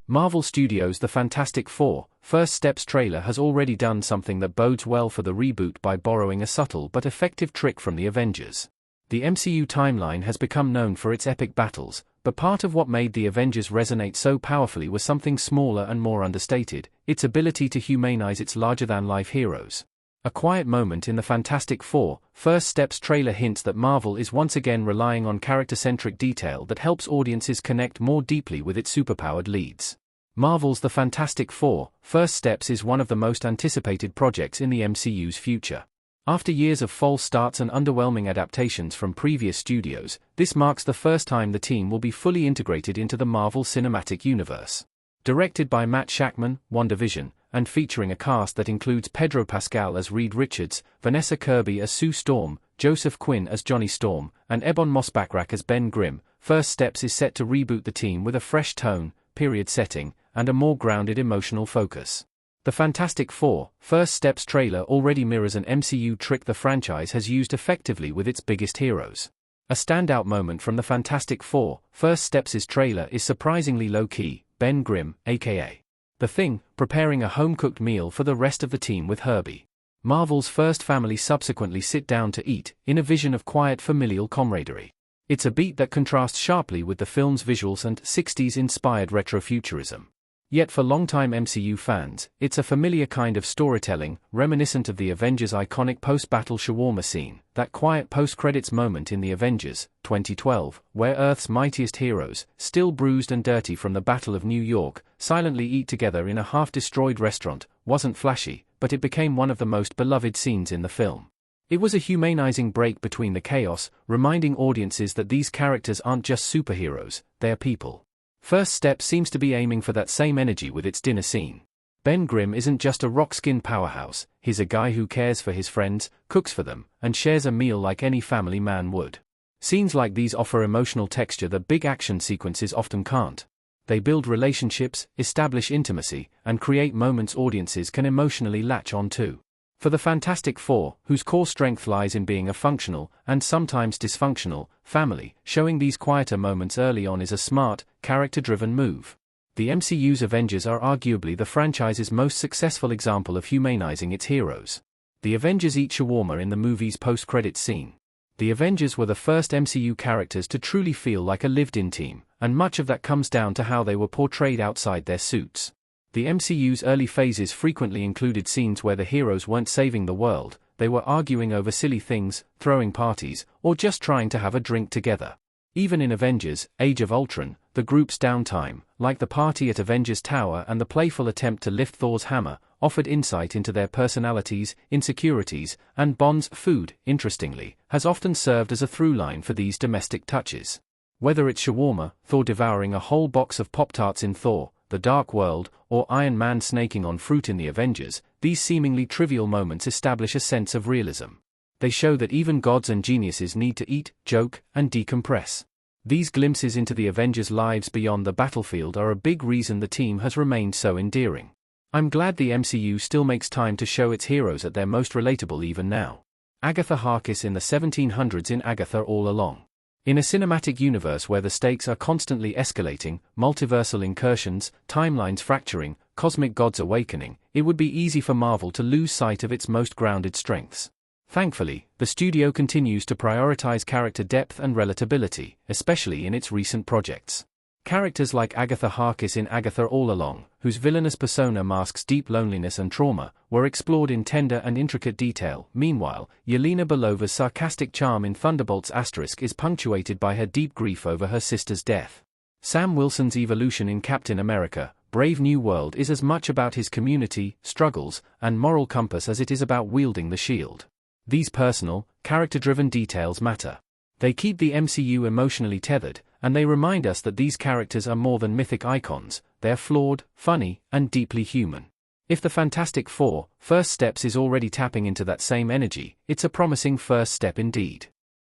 Marvel Studios' The Fantastic Four: First Steps trailer has already done something that bodes well for the reboot by borrowing a subtle but effective trick from the Avengers. The MCU timeline has become known for its epic battles, but part of what made the Avengers resonate so powerfully was something smaller and more understated: its ability to humanize its larger-than-life heroes. A quiet moment in the Fantastic Four: First Steps trailer hints that Marvel is once again relying on character-centric detail that helps audiences connect more deeply with its superpowered leads. Marvel's The Fantastic Four: First Steps is one of the most anticipated projects in the MCU's future. After years of false starts and underwhelming adaptations from previous studios, this marks the first time the team will be fully integrated into the Marvel Cinematic Universe. Directed by Matt Shakman, WandaVision, and featuring a cast that includes Pedro Pascal as Reed Richards, Vanessa Kirby as Sue Storm, Joseph Quinn as Johnny Storm, and Ebon Moss-Backrack as Ben Grimm, First Steps is set to reboot the team with a fresh tone, period setting, and a more grounded emotional focus. The Fantastic Four: First Steps trailer already mirrors an MCU trick the franchise has used effectively with its biggest heroes. A standout moment from the Fantastic Four: First Steps' trailer is surprisingly low-key. Ben Grimm, aka The Thing, preparing a home-cooked meal for the rest of the team with Herbie. Marvel's first family subsequently sit down to eat, in a vision of quiet familial camaraderie. It's a beat that contrasts sharply with the film's visuals and 60s-inspired retrofuturism. Yet for longtime MCU fans, it's a familiar kind of storytelling, reminiscent of the Avengers' iconic post-battle shawarma scene, that quiet post-credits moment in the Avengers, 2012, where Earth's mightiest heroes, still bruised and dirty from the Battle of New York, silently eat together in a half-destroyed restaurant. Wasn't flashy, but it became one of the most beloved scenes in the film. It was a humanizing break between the chaos, reminding audiences that these characters aren't just superheroes, they're people. First Step seems to be aiming for that same energy with its dinner scene. Ben Grimm isn't just a rock-skinned powerhouse, he's a guy who cares for his friends, cooks for them, and shares a meal like any family man would. Scenes like these offer emotional texture that big action sequences often can't. They build relationships, establish intimacy, and create moments audiences can emotionally latch on to. For the Fantastic Four, whose core strength lies in being a functional, and sometimes dysfunctional, family, showing these quieter moments early on is a smart, character-driven move. The MCU's Avengers are arguably the franchise's most successful example of humanizing its heroes. The Avengers eat shawarma in the movie's post-credits scene. The Avengers were the first MCU characters to truly feel like a lived-in team, and much of that comes down to how they were portrayed outside their suits. The MCU's early phases frequently included scenes where the heroes weren't saving the world, they were arguing over silly things, throwing parties, or just trying to have a drink together. Even in Avengers: Age of Ultron, the group's downtime, like the party at Avengers Tower and the playful attempt to lift Thor's hammer, offered insight into their personalities, insecurities, and bonds. Food, interestingly, has often served as a through-line for these domestic touches. Whether it's shawarma, Thor devouring a whole box of Pop-Tarts in Thor: The Dark World, or Iron Man snaking on fruit in the Avengers, these seemingly trivial moments establish a sense of realism. They show that even gods and geniuses need to eat, joke, and decompress. These glimpses into the Avengers' lives beyond the battlefield are a big reason the team has remained so endearing. I'm glad the MCU still makes time to show its heroes at their most relatable even now. Agatha Harkness in the 1700s in Agatha All Along. In a cinematic universe where the stakes are constantly escalating, multiversal incursions, timelines fracturing, cosmic gods awakening, it would be easy for Marvel to lose sight of its most grounded strengths. Thankfully, the studio continues to prioritize character depth and relatability, especially in its recent projects. Characters like Agatha Harkness in Agatha All Along, whose villainous persona masks deep loneliness and trauma, were explored in tender and intricate detail. Meanwhile, Yelena Belova's sarcastic charm in Thunderbolts** is punctuated by her deep grief over her sister's death. Sam Wilson's evolution in Captain America: Brave New World is as much about his community, struggles, and moral compass as it is about wielding the shield. These personal, character-driven details matter. They keep the MCU emotionally tethered, and they remind us that these characters are more than mythic icons, they're flawed, funny, and deeply human. If the Fantastic Four: First Steps is already tapping into that same energy, it's a promising first step indeed.